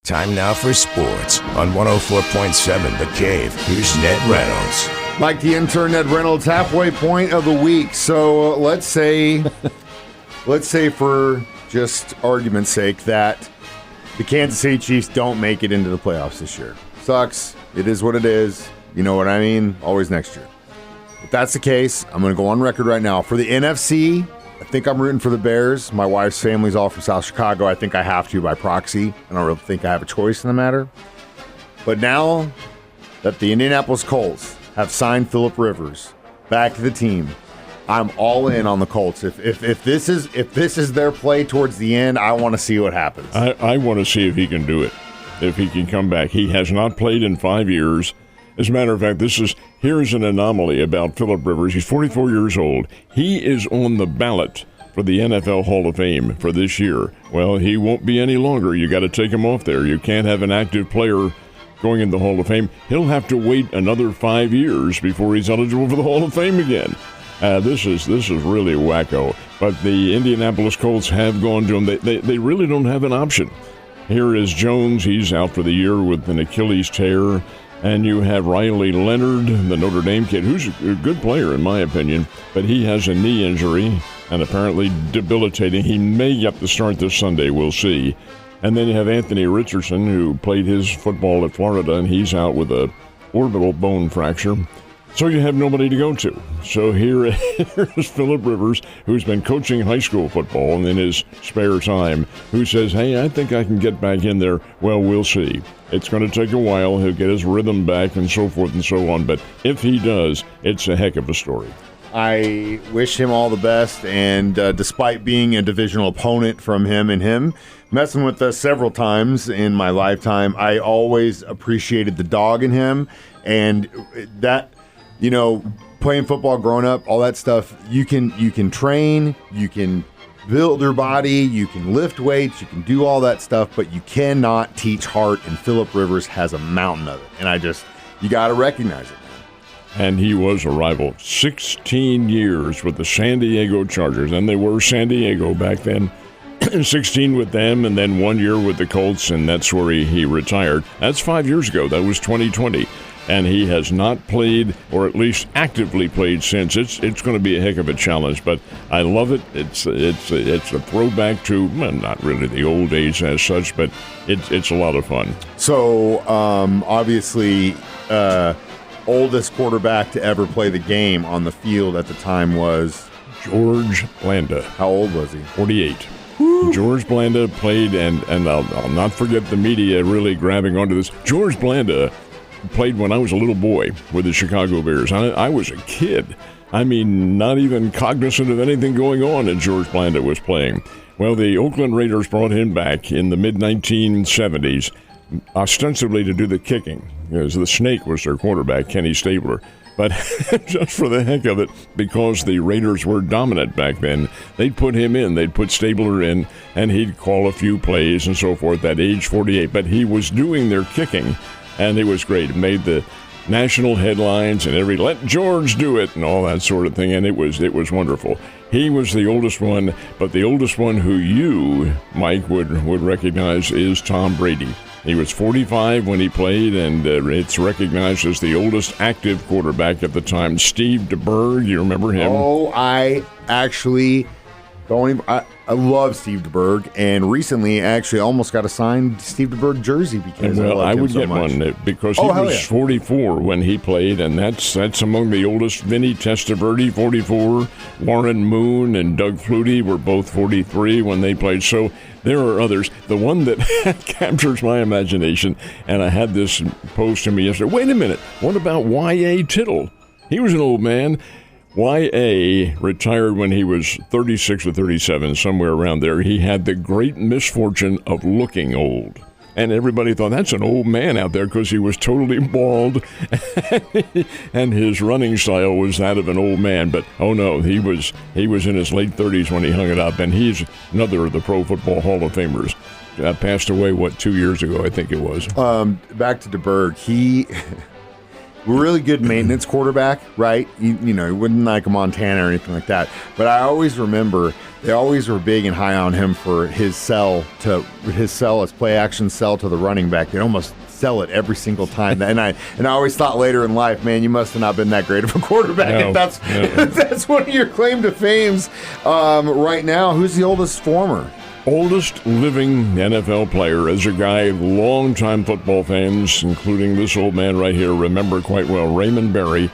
Time now for sports on 104.7 The Cave. Here's Ned Reynolds. Like the intern, Ned Reynolds, halfway point of the week. So let's say for just argument's sake that the Kansas City Chiefs don't make it into the playoffs this year. Sucks. It is what it is. You know what I mean? Always next year. If that's the case, I'm going to go on record right now. For the NFC, I think I'm rooting for the Bears. My wife's family's all from South Chicago. I think I have to by proxy. I don't really think I have a choice in the matter. But now that the Indianapolis Colts have signed Phillip Rivers back to the team, I'm all in on the Colts. If this is their play towards the end, I want to see what happens. I want to see if he can do it, if he can come back. He has not played in 5 years. As a matter of fact, here's an anomaly about Phillip Rivers. He's 44 years old. He is on the ballot for the NFL Hall of Fame for this year. Well, he won't be any longer. You got to take him off there. You can't have an active player going in the Hall of Fame. He'll have to wait another 5 years before he's eligible for the Hall of Fame again. This is really wacko. But the Indianapolis Colts have gone to him. They really don't have an option. Here is Jones. He's out for the year with an Achilles tear. And you have Riley Leonard, the Notre Dame kid, who's a good player in my opinion, but he has a knee injury and apparently debilitating. He may get the start this Sunday, we'll see. And then you have Anthony Richardson, who played his football at Florida, and he's out with a orbital bone fracture. So you have nobody to go to. So here is Phillip Rivers, who's been coaching high school football in his spare time, who says, hey, I think I can get back in there. Well, we'll see. It's going to take a while. He'll get his rhythm back and so forth and so on. But if he does, it's a heck of a story. I wish him all the best. And despite being a divisional opponent from him messing with us several times in my lifetime, I always appreciated the dog in him. And that, you know, playing football, growing up, all that stuff, you can train, you can build your body, you can lift weights, you can do all that stuff, but you cannot teach heart, and Phillip Rivers has a mountain of it. And you got to recognize it, man. And he was a rival. 16 years with the San Diego Chargers, and they were San Diego back then. 16 with them, and then 1 year with the Colts, and that's where he retired. That's 5 years ago. That was 2020. And he has not played, or at least actively played since. It's going to be a heck of a challenge, but I love it. It's a throwback to, well, not really the old days as such, but it's a lot of fun. So obviously, oldest quarterback to ever play the game on the field at the time was George Blanda. How old was he? 48. Woo. George Blanda played, and I'll not forget the media really grabbing onto this. George Blanda played when I was a little boy with the Chicago Bears. I was a kid. I mean, not even cognizant of anything going on, and George Blanda was playing. Well, the Oakland Raiders brought him back in the mid-1970s, ostensibly to do the kicking, because the Snake was their quarterback, Kenny Stabler. But just for the heck of it, because the Raiders were dominant back then, they'd put him in. They'd put Stabler in, and he'd call a few plays and so forth at age 48. But he was doing their kicking, and it was great. It made the national headlines and let George do it and all that sort of thing, and it was wonderful. He was the oldest one, but the oldest one who you, Mike, would recognize is Tom Brady. He was 45 when he played, and it's recognized as the oldest active quarterback at the time. Steve DeBerg, you remember him? Oh, I actually I love Steve DeBerg, and recently I actually almost got a signed Steve DeBerg jersey because I would get one because he was 44 when he played, and that's among the oldest. Vinny Testaverde, 44. Warren Moon and Doug Flutie were both 43 when they played. So there are others. The one that captures my imagination, and I had this posed to me yesterday. Wait a minute. What about Y.A. Tittle? He was an old man. Y.A. retired when he was 36 or 37, somewhere around there. He had the great misfortune of looking old. And everybody thought, that's an old man out there because he was totally bald. And his running style was that of an old man. But, oh no, he was in his late 30s when he hung it up. And he's another of the Pro Football Hall of Famers. Passed away, 2 years ago, I think it was. Back to DeBerg. He... really good maintenance quarterback, right? You know, he wouldn't like a Montana or anything like that. But I always remember They always were big and high on him for his play action sell to the running back. They'd almost sell it every single time. And I always thought later in life, man, you must have not been that great of a quarterback. No, if that's one of your claim to fames right now. Who's the oldest Oldest living NFL player is a guy longtime football fans, including this old man right here, remember quite well, Raymond Berry.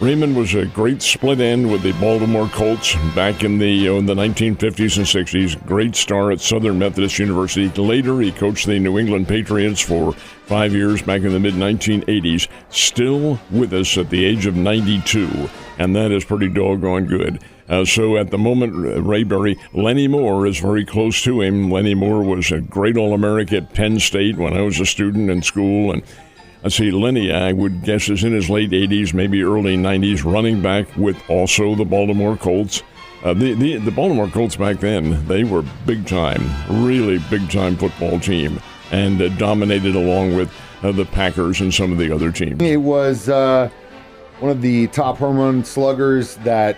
Raymond was a great split end with the Baltimore Colts back in the 1950s and 60s. Great star at Southern Methodist University. Later, he coached the New England Patriots for 5 years back in the mid-1980s. Still with us at the age of 92, and that is pretty doggone good. So at the moment, Ray Berry, Lenny Moore is very close to him. Lenny Moore was a great All-American at Penn State when I was a student in school, and let's see, Lenny, I would guess, is in his late 80s, maybe early 90s, running back with also the Baltimore Colts. The Baltimore Colts back then, they were big-time, really big-time football team, and dominated along with the Packers and some of the other teams. It was one of the top home run sluggers that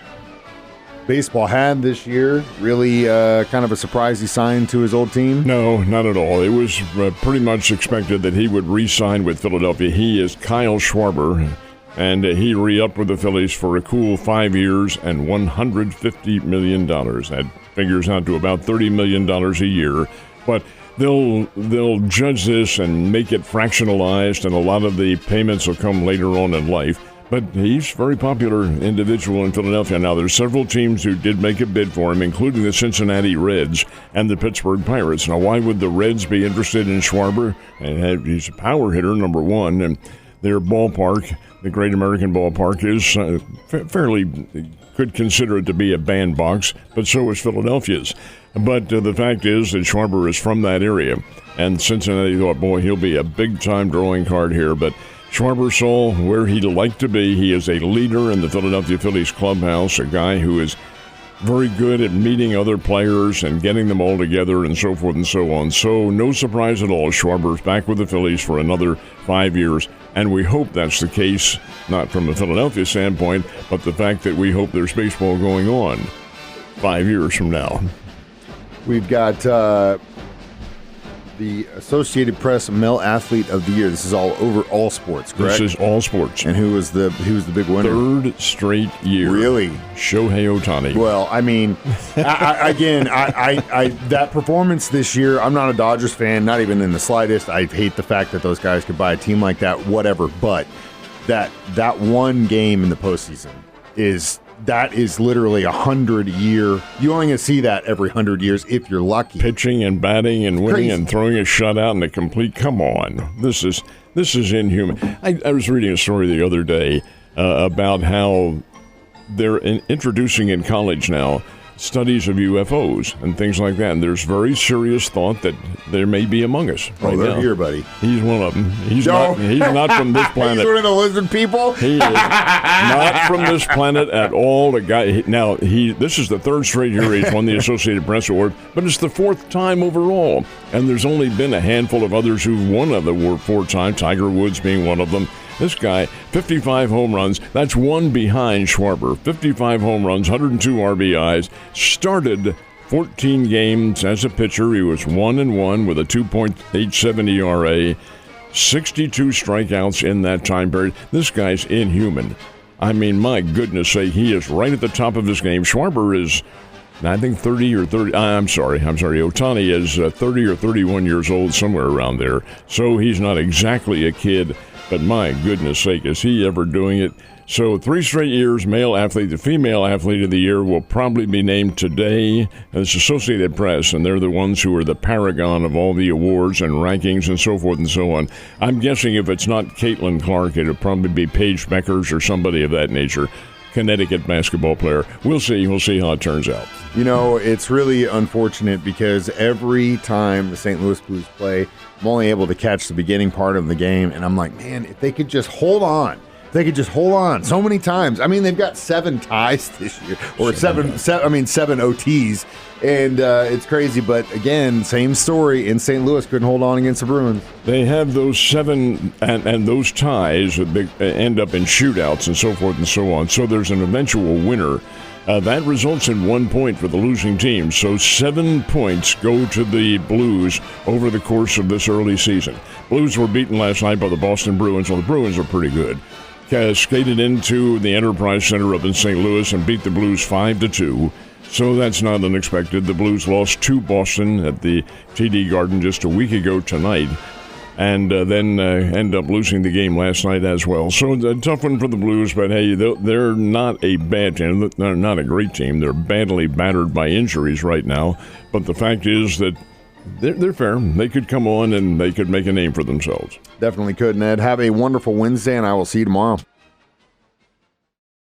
baseball had this year. Really kind of a surprise he signed to his old team? No, not at all. It was pretty much expected that he would re-sign with Philadelphia. He is Kyle Schwarber, and he re-upped with the Phillies for a cool 5 years and $150 million. That figures out to about $30 million a year. But they'll judge this and make it fractionalized, and a lot of the payments will come later on in life. But he's a very popular individual in Philadelphia. Now, there's several teams who did make a bid for him, including the Cincinnati Reds and the Pittsburgh Pirates. Now, why would the Reds be interested in Schwarber? He's a power hitter, number one, and their ballpark, the Great American Ballpark, is fairly, could consider it to be a bandbox, but so is Philadelphia's. But the fact is that Schwarber is from that area, and Cincinnati thought, boy, he'll be a big-time drawing card here, but Schwarber saw where he'd like to be. He is a leader in the Philadelphia Phillies clubhouse, a guy who is very good at meeting other players and getting them all together and so forth and so on. So no surprise at all, Schwarber's back with the Phillies for another 5 years. And we hope that's the case, not from a Philadelphia standpoint, but the fact that we hope there's baseball going on 5 years from now. We've got the Associated Press Male Athlete of the Year. This is all over all sports, correct? This is all sports. And who was the big winner? Third straight year. Really? Shohei Ohtani. Well, I mean, I that performance this year, I'm not a Dodgers fan, not even in the slightest. I hate the fact that those guys could buy a team like that, whatever. But that one game in the postseason is literally 100-year. You only going to see that every 100 years if you're lucky. Pitching and batting and winning and throwing a shutout and a complete. Come on, this is inhuman. I was reading a story the other day about how they're introducing in college now studies of UFOs and things like that. And there's very serious thought that there may be among us. Right they're now. Here, buddy. He's one of them. He's not from this planet. He's one of the lizard people? He is not from this planet at all. The guy. Now, this is the third straight year he's won the Associated Press Award, but it's the fourth time overall. And there's only been a handful of others who've won the award 4 times, Tiger Woods being one of them. This guy, 55 home runs. That's one behind Schwarber. 55 home runs, 102 RBIs. Started 14 games as a pitcher. He was 1-1 with a 2.87 ERA. 62 strikeouts in that time period. This guy's inhuman. I mean, my goodness sake, he is right at the top of his game. Schwarber is, I think, 30 or 30. I'm sorry. Ohtani is 30 or 31 years old, somewhere around there. So he's not exactly a kid. But my goodness sake, is he ever doing it? So 3 straight years, male athlete. The female athlete of the year will probably be named today. It's Associated Press, and they're the ones who are the paragon of all the awards and rankings and so forth and so on. I'm guessing if it's not Caitlin Clark, it'll probably be Paige Beckers or somebody of that nature. Connecticut basketball player. We'll see. We'll see how it turns out. You know, it's really unfortunate because every time the St. Louis Blues play, I'm only able to catch the beginning part of the game, and I'm like, man, if they could just hold on. So many times. I mean, they've got 7 ties this year, or 7 OTs, and it's crazy. But again, same story in St. Louis, couldn't hold on against the Bruins. They have those 7 and those ties that end up in shootouts and so forth and so on. So there's an eventual winner. That results in 1 point for the losing team. So 7 points go to the Blues over the course of this early season. Blues were beaten last night by the Boston Bruins. Well, the Bruins are pretty good. Skated into the Enterprise Center up in St. Louis and beat the Blues 5-2. So that's not unexpected. The Blues lost to Boston at the TD Garden just a week ago tonight, and then end up losing the game last night as well. So a tough one for the Blues, but hey, they're not a bad team. They're not a great team. They're badly battered by injuries right now, but the fact is that they're fair. They could come on and they could make a name for themselves. Definitely could, Ned. Have a wonderful Wednesday, and I will see you tomorrow.